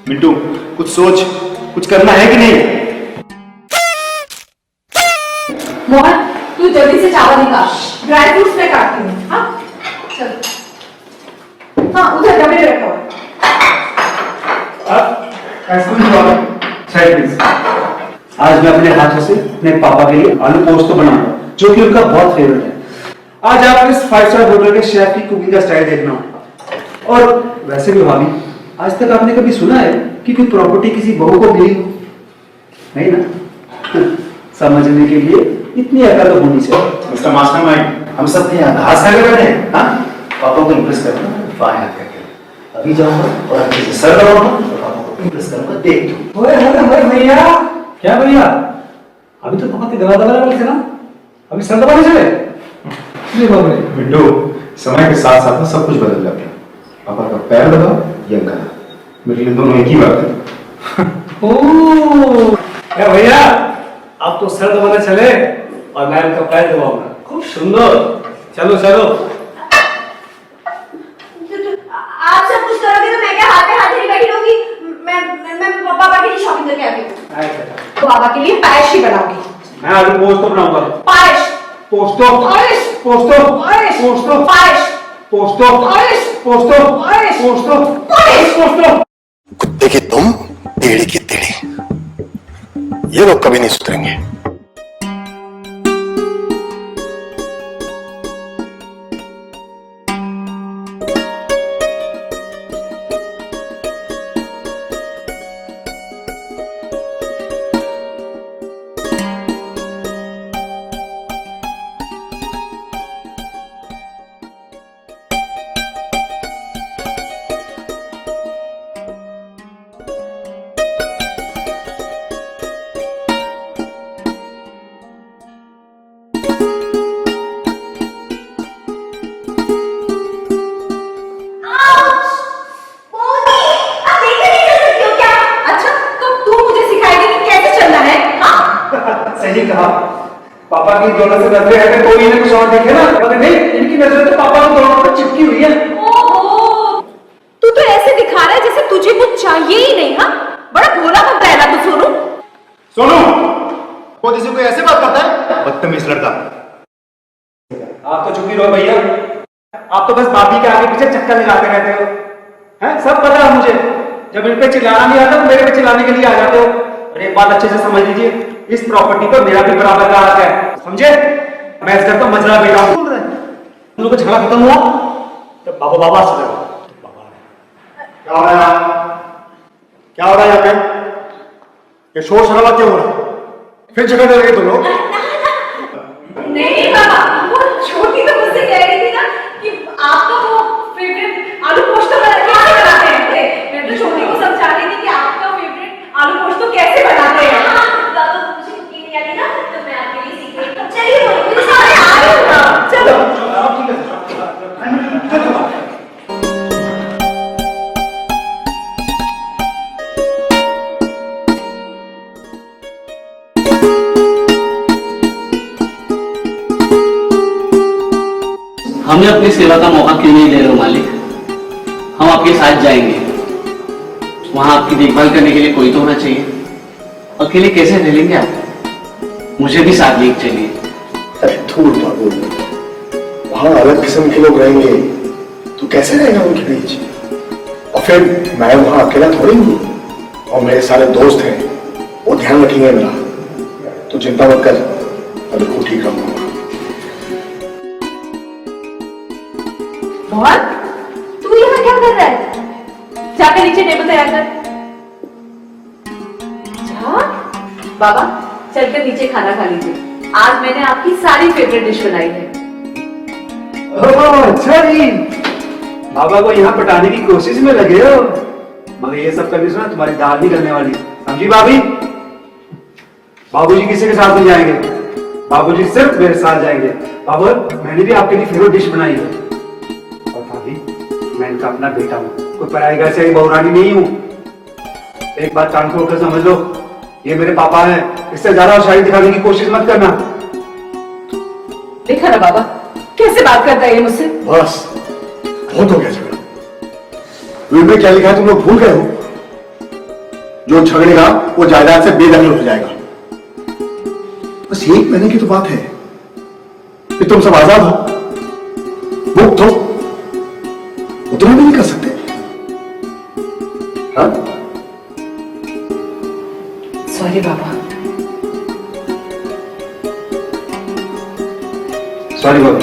मिंटू, कुछ सोच, कुछ करना है कि नहीं? मोहन, तू जल्दी से चावल निकाल, ड्राई फ्रूट्स में काटती हूँ। हाँ चल। हाँ उधर डब्बे रखो। आज मैं अपने हाथों से अपने पापा के लिए आलू पोस्त बनाऊंगा, जो कि उनका बहुत फेवरेट है। आज आपको इस 5 स्टार होटल के शेफ की कुकिंग का स्टाइल देखना होगा। और वैसे भी भाभी, आज तक आपने कभी सुना है कि कोई प्रॉपर्टी किसी बहू को मिली हो? नहीं ना? समझने के लिए इतनी अकल तो होनी चाहिए। मिस्टर मास्टरमाइंड, हम सब यहाँ घास खा के बैठे हैं, हाँ? पापा को इम्प्रेस करना फाइन करके अभी जाऊंगा और अच्छे से सर लगाऊंगा और पापा को इम्प्रेस करूंगा, देख तू। ओए भैया, क्या भैया? अभी तो पापा के दबा दबा वाले थे ना, अभी सर दबाने चले? मिंटू, समय के साथ साथ में सब कुछ बदल जाता है। पापा का पैर दबाओ या गला, मेरे लिए दोनों एक ही बात है। ओह, क्या भैया, आप तो सर दबाने चले और मैं उनका पैर दबाऊंगा। खूब सुंदर। चलो चलो। आप सब कुछ करोगे तो मैं क्या हाथ पे हाथ नहीं बैठी रहूंगी? मैं पापा के लिए शॉपिंग करके आती हूँ। तो बाबा के लिए पायस ही बनाऊंगी। मैं आलू पोस्त तो बनाऊंगा। पायस। पोस्तो। पायस। पोस्तो। पायस। पोस्तो। पायस। पोस्तो। पायस। पोस्तो। पायस। पोस्तो। पायस। पोस्तो। कुत्ते के तुम, टेढ़े के टेढ़े, ये लोग कभी नहीं सुधरेंगे। सही कहा, पापा की दौलत से नजरें हटे कोई इन्हें कुछ और देखे ना, मगर नहीं, इनकी नजरें तो पापा की दौलत पर चिपकी हुई है। ओहो, तू तो ऐसे दिखा रहा है जैसे तुझे कुछ चाहिए ही नहीं। हाँ, बड़ा भोला बनता है ना तू सोनू। सोनू, वो किसी को ऐसे बात करता है? बदतमीज लड़का। आप तो चुप ही रहो भैया, आप तो बस भाभी के आगे पीछे चक्कर लगाते रहते हो। हैं, सब पता है मुझे। जब इन पे चिल्लाना नहीं आता तो मेरे पे चिल्लाने के लिए आ जाते हो। और एक बात अच्छे से समझ लीजिए, इस प्रॉपर्टी पर मेरा भी बराबर का हक है, समझे? मैं इस घर का मजरा बेटा हूं। बोल रहे हैं तुम लोग का झगड़ा खत्म हुआ तब बाबा बाबा से लगा। क्या हो रहा है? क्या हो रहा है यहाँ पे? ये शोर शराबा क्यों हो रहा है? फिर झगड़ रहे तुम लोग? नहीं बाबा, वो छोटी तो मुझसे कह रही थी ना कि आपका वो फेवरेट आलू पोस्त कैसे बनाते हैं। मैं तो छोटी को समझा रही थी कि आपका फेवरेट आलू पोस्त कैसे बनाते हैं। बाबा मुझे कुकिंग नहीं आती ना, तो मैं आपके लिए सीख रही हूँ। चलिए मुझे सारे आ रहे हो ना, चलो। हमें अपनी सेवा का मौका क्यों नहीं दे रहे हो मालिक? हम आपके साथ जाएंगे, वहां आपकी देखभाल करने के लिए कोई तो होना चाहिए। अकेले कैसे रह लेंगे आप? मुझे भी साथ लेके चलिए। अरे धूल बाबू, वहां अलग किस्म के लोग रहेंगे, तू कैसे रहेगा उनके बीच? और फिर मैं वहां अकेला थोड़ी हूँ, और मेरे सारे दोस्त हैं, वो ध्यान रखेंगे मेरा। तो चिंता मत कर, मैं बिल्कुल ठीक रहूंगा। मोहन, तू यहाँ क्या कर रहा है? जाकर नीचे टेबल तैयार कर। जा। बाबा, चलकर नीचे खाना खा लीजिए। आज मैंने आपकी सारी फेवरेट डिश बनाई है। अच्छा जी, बाबा को यहाँ पटाने की कोशिश में लगे हो, मगर ये सब करने से ना तुम्हारी दाल नहीं गलने वाली, समझी भाभी? बाबूजी किसी के साथ नहीं जाएंगे, बाबूजी सिर्फ मेरे साथ जाएंगे। बाबू, मैंने भी आपके लिए फेवरेट डिश बनाई है। और भाभी, मैं इनका अपना बेटा हूँ, कोई पराई घर से बहुरानी नहीं हूँ। एक बात कान खोलकर समझ लो, ये मेरे पापा हैं, इससे ज्यादा होशियारी दिखाने की कोशिश मत करना। देखा ना बाबा, कैसे बात करता है ये मुझसे? बस बहुत हो गया झगड़ा। विल में क्या लिखा है तुम लोग भूल गए हो? जो झगड़ेगा वो जायदाद से बेदखल हो जाएगा। बस 1 महीने की तो बात है कि तुम सब आजाद हो, मुक्त हो, उतना भी नहीं कर सकते? हाँ? सॉरी बाबा। सॉरी बाबा।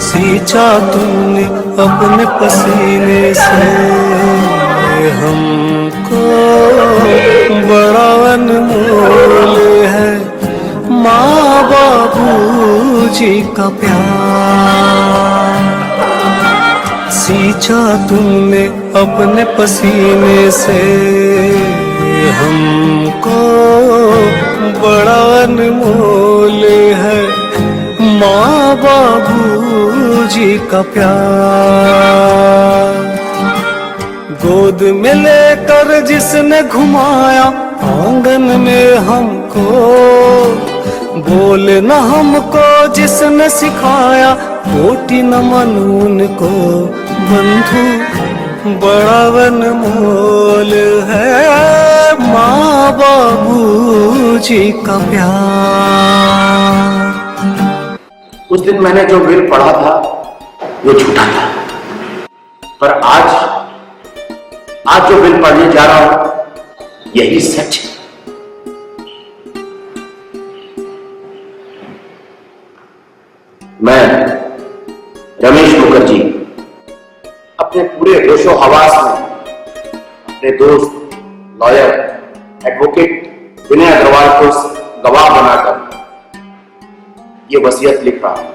सींचा तुमने अपने पसीने से हमको, बड़ा अनमोल है माँ बाबूजी का प्यार। सींचा तुमने अपने पसीने से हमको, बड़ा अनमोल है माँ बाबूजी का प्यार। गोद में लेकर जिसने घुमाया आंगन में हमको, बोले न हमको जिसने सिखाया कोटि नमन उनको। बंधु बड़ा अनमोल है माँ बाबूजी का प्यार। उस दिन मैंने जो विल पढ़ा था वो झूठा था, पर आज जो विल पढ़ने जा रहा हूं यही सच है। मैं रमेश मुखर्जी अपने पूरे होशो हवास में अपने दोस्त लॉयर एडवोकेट विनय अग्रवाल को गवाह बनाकर ये वसीयत लिख रहा हूं।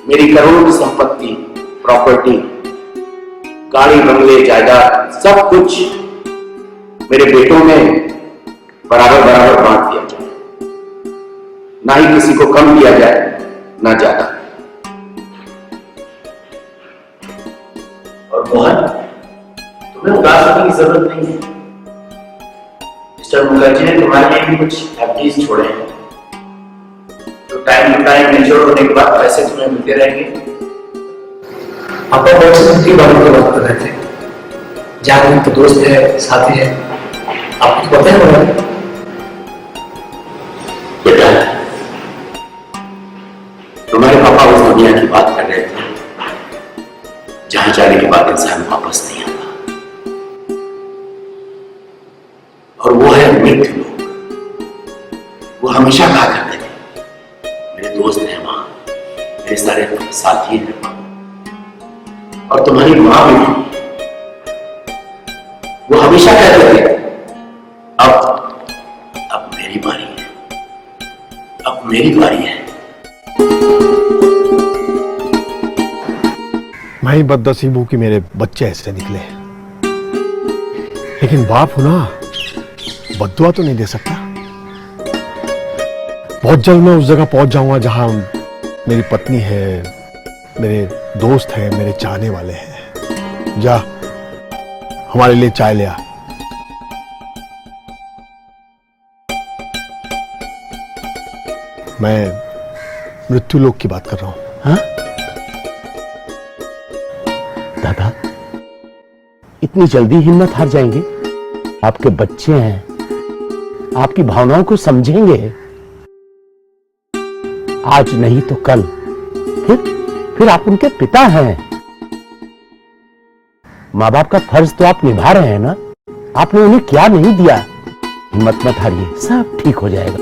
मेरी करोड़ों की संपत्ति, प्रॉपर्टी, गाड़ी, बंगले, जायदाद, सब कुछ मेरे बेटों में बराबर बराबर बांट दिया जाए, ना ही किसी को कम किया जाए ना ज्यादा। और मोहन, तुम्हें उदास होने की जरूरत नहीं है। मिस्टर मुखर्जी ने तुम्हारे लिए भी कुछ एफडीज छोड़े हैं, तो टाइम टू टाइम मैच्योर होने के बाद पैसे तुम्हें मिलते रहेंगे। पापा बहुत से दूसरी बातों की बात कर रहे थे, जहाँ उनके दोस्त है, साथी है, आपको पता है ना? बेटा, तुम्हारे पापा उस दुनिया की बात कर रहे थे जहां जाने के बाद इंसान वापस नहीं आता, और वो है मृत्यु लोक। वो हमेशा कहा करते थे, मेरे दोस्त हैं वहां, मेरे सारे साथी हैं वहां, और तुम्हारी मां भी थी। वो हमेशा कहते थे अब मेरी बारी है, अब मेरी बारी है। मैं ही बदनसीब हूं कि मेरे बच्चे ऐसे निकले, लेकिन बाप हूं ना, बद्दुआ तो नहीं दे सकता। बहुत जल्द मैं उस जगह पहुंच जाऊंगा जहां मेरी पत्नी है, मेरे दोस्त हैं, मेरे चाहने वाले हैं। जा हमारे लिए चाय ले आ। मैं मृत्यु लोक की बात कर रहा हूं। हाँ दादा, इतनी जल्दी हिम्मत हार जाएंगे? आपके बच्चे हैं, आपकी भावनाओं को समझेंगे। आज नहीं तो कल फिर आप उनके पिता हैं। माँ बाप का फर्ज तो आप निभा रहे हैं ना। आपने उन्हें क्या नहीं दिया। हिम्मत मत हारिए, सब ठीक हो जाएगा।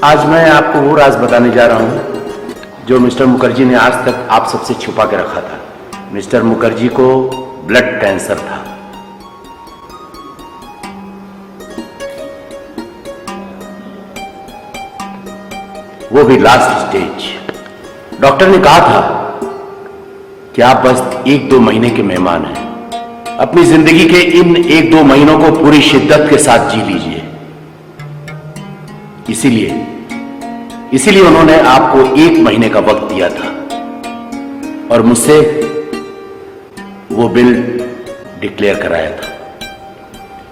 आज मैं आपको वो राज बताने जा रहा हूं जो मिस्टर मुखर्जी ने आज तक आप सबसे छुपा के रखा था। मिस्टर मुखर्जी को ब्लड कैंसर था। वो भी लास्ट स्टेज। डॉक्टर ने कहा था कि आप बस 1-2 महीने के मेहमान हैं। अपनी जिंदगी के इन 1-2 महीनों को पूरी शिद्दत के साथ जी लीजिए। इसीलिए उन्होंने आपको 1 महीने का वक्त दिया था और मुझसे वो बिल डिक्लेयर कराया था,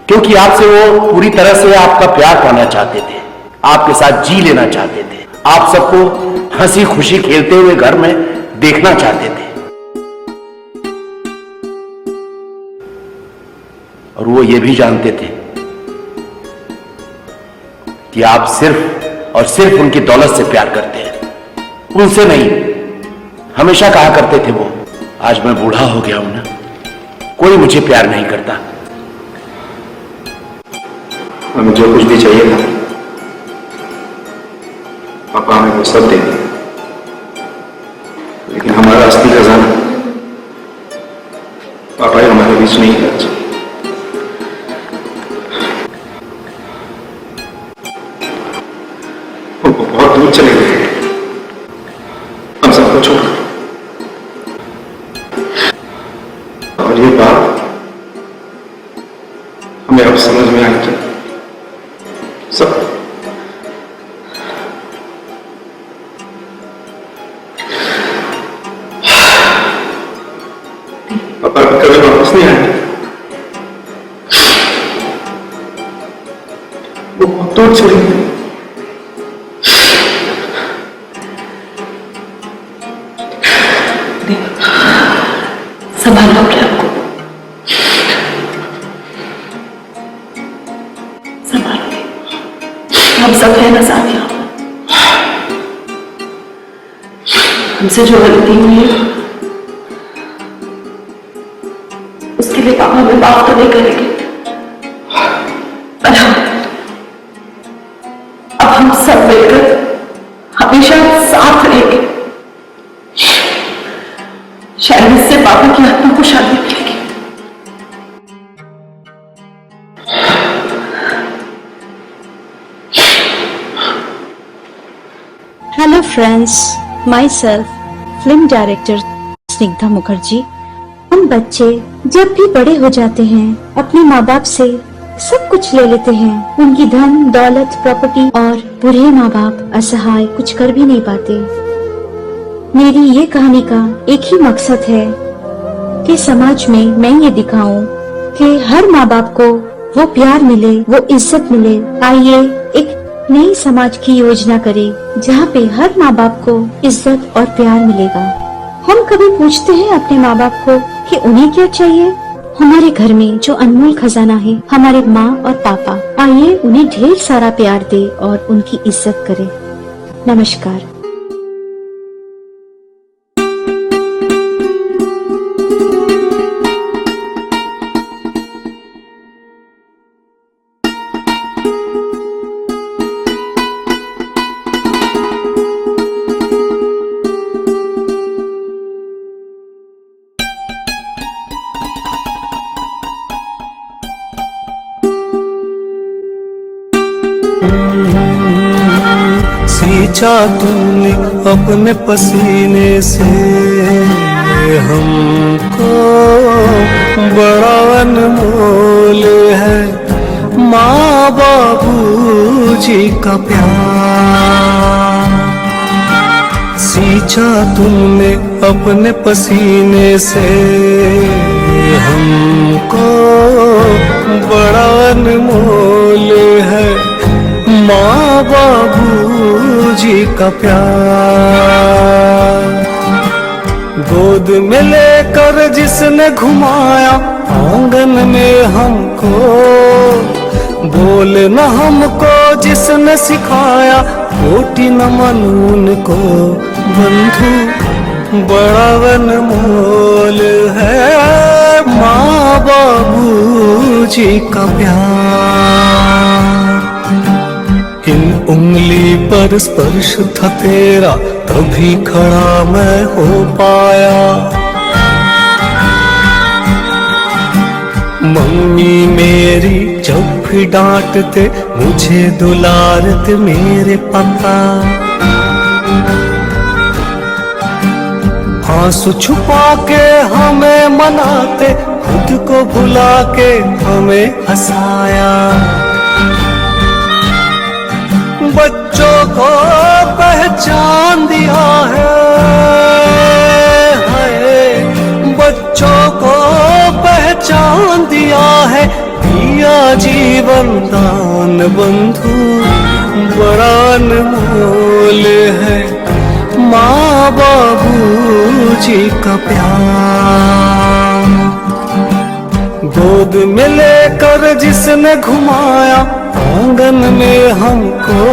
क्योंकि आपसे वो पूरी तरह से आपका प्यार पाना चाहते थे, आपके साथ जी लेना चाहते थे, आप सबको हंसी खुशी खेलते हुए घर में देखना चाहते थे। और वो ये भी जानते थे कि आप सिर्फ और सिर्फ उनकी दौलत से प्यार करते हैं, उनसे नहीं। हमेशा कहा करते थे वो, आज मैं बूढ़ा हो गया हूं ना, कोई मुझे प्यार नहीं करता। हमें जो कुछ भी चाहिए था पापा हमें वो सब देंगे, लेकिन हमारा असली खजाना पापा ही हमारे बीच नहीं है। वो बहुत दूर चले गए हम सबको छोड़कर, और ये बात हमें अब समझ में आई कि सब पापा कभी वापस नहीं आए। वो बहुत दूर चले गए। संभालो अपने आप को, संभालो। हम सब है ना साथ यहाँ। हमसे जो गलती हुई है उसके लिए पापा हमें माफ तो नहीं करेंगे, पर अब हम सब मिलकर हमेशा साथ रहेंगे। शायद इससे पापा की आत्मा को शांति मिलेगी। Hello friends, my self film director Snigdha Mukherjee. हम बच्चे जब भी बड़े हो जाते हैं अपने माँ बाप से सब कुछ ले लेते हैं, उनकी धन दौलत प्रॉपर्टी, और बूढ़े माँ बाप असहाय कुछ कर भी नहीं पाते। मेरी ये कहानी का एक ही मकसद है कि समाज में मैं ये दिखाऊं कि हर माँ बाप को वो प्यार मिले, वो इज्जत मिले। आइए एक नई समाज की योजना करें जहाँ पे हर माँ बाप को इज्जत और प्यार मिलेगा। हम कभी पूछते हैं अपने माँ बाप को कि उन्हें क्या चाहिए? हमारे घर में जो अनमोल खजाना है हमारे माँ और पापा, आइए उन्हें ढेर सारा प्यार दे और उनकी इज्जत करें। नमस्कार। सींचा तूने अपने पसीने से हमको, बड़ा अनमोल है माँ बाबूजी का प्यार। सींचा तूने अपने पसीने से हमको, बड़ा अनमोल है माँ बाबूजी का प्यार। गोद में लेकर जिसने घुमाया आंगन में हमको, बोले न हमको जिसने सिखाया कोटि नमन उनको। बंधु बड़ा अनमोल है माँ बाबूजी का प्यार। इन उंगली पर स्पर्श था तेरा तभी खड़ा मैं हो पाया। मम्मी मेरी जब भी डांटते मुझे दुलारते मेरे पापा। आंसू छुपा के हमें मनाते, खुद को भुला के हमें हंसाया। बच्चों को पहचान दिया है, बच्चों को पहचान दिया है, दिया जीवन दान। बंधु बड़ा अनमोल है माँ बाबूजी का प्यार। गोद में लेकर जिसने घुमाया आंगन में हमको,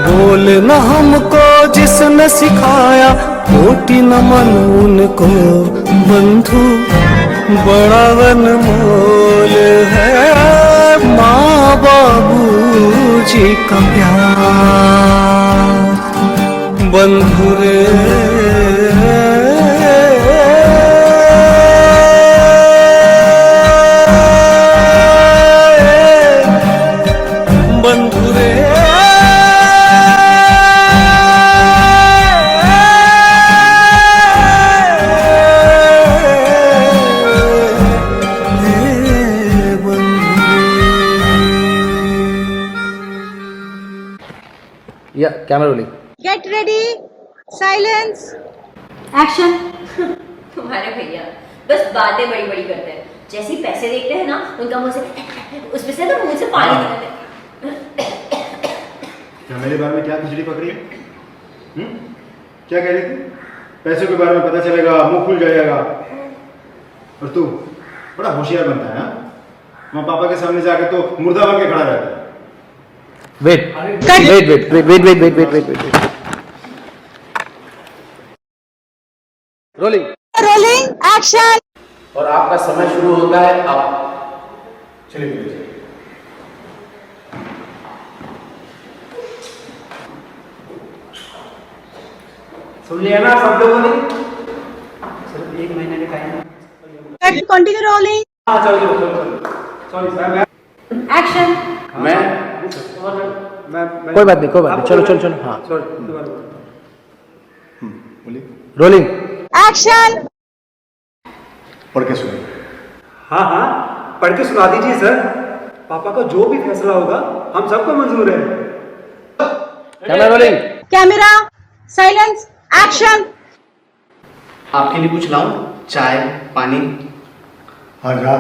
बोले न हमको जिसने सिखाया कोटि नमन उनको। बंधु बड़ा अनमोल है माँ बाबूजी का प्यार। बंधु रे या camera rolling. Get ready, silence, action. तुम्हारे भैया बस बातें बड़ी बड़ी करते हैं, जैसे ही पैसे देखते हैं ना उनका मुंह से उसमें से ना मुंह से पानी निकलता है। क्या मेरे बारे में क्या खिचड़ी पकड़ी है? क्या कह रही थी? पैसों के बारे में पता चलेगा मुंह खुल जाएगा। और तू बड़ा होशियार बनता है। माँ पापा के सामने जाके तो मुर्दा बन के खड़ा रहता है। Wait wait wait wait wait wait wait wait wait wait. Rolling rolling, action. और आपका समय शुरू होता है अब। चलिए सुन लिया ना सब लोगों ने? सिर्फ 1 महीने का टाइम। कंटिन्यू रोलिंग, हाँ चलो सॉरी सर। एक्शन। मैं कोई बात नहीं, कोई बात नहीं, चलो चलो चलो। हाँ बोलिए। Rolling, action. पढ़ के सुनिए। हाँ हाँ पढ़ के सुना दीजिए सर। पापा का जो भी फैसला होगा हम सबको मंजूर है। Camera rolling. Camera, silence, action. आपके लिए कुछ लाऊं? चाय, पानी? हाँ जा,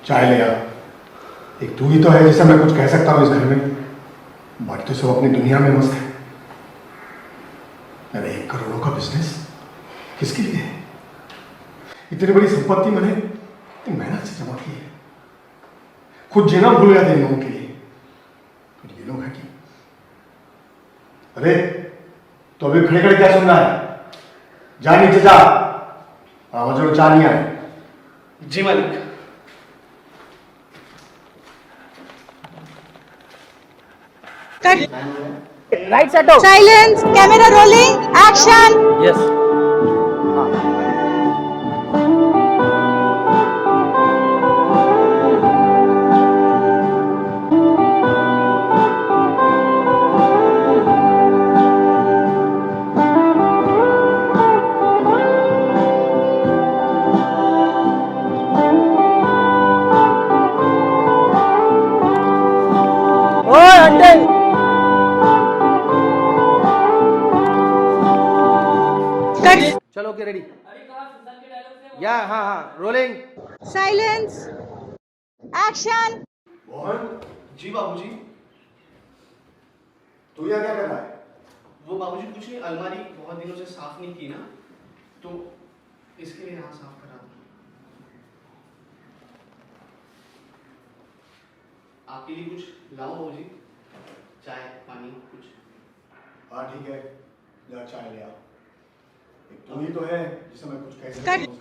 चाय ले आ। एक तू ही तो है जिसे मैं कुछ कह सकता हूँ इस घर में। बाकी तो सब अपनी दुनिया में मस्त है। अरे 1 करोड़ का बिजनेस किसके लिए है? इतनी बड़ी संपत्ति मैंने इतनी मेहनत से जमा की है। खुद जीना भूल गया था इन लोगों के लिए, और ये लोग हैं कि अरे तो अभी खड़े खड़े क्या सुन रहा है? जा नीचे जा, आवाज और चाह नहीं आए। जी मालिक। राइट सेटो silence, camera rolling, action. Yes चलो ओके रेडी या हाँ हाँ rolling silence, action. Mohan ji बाबूजी, तू यहाँ क्या कर रहा है? वो बाबूजी कुछ नहीं, अलमारी बहुत दिनों से साफ नहीं की ना, तो इसके लिए यहाँ साफ करा दूँ। आपके लिए कुछ लाऊं बाबूजी? चाय, पानी कुछ? हाँ ठीक है, जा चाय ले आ। एक तू ही तो है जिसे मैं कुछ कह सकता हूँ।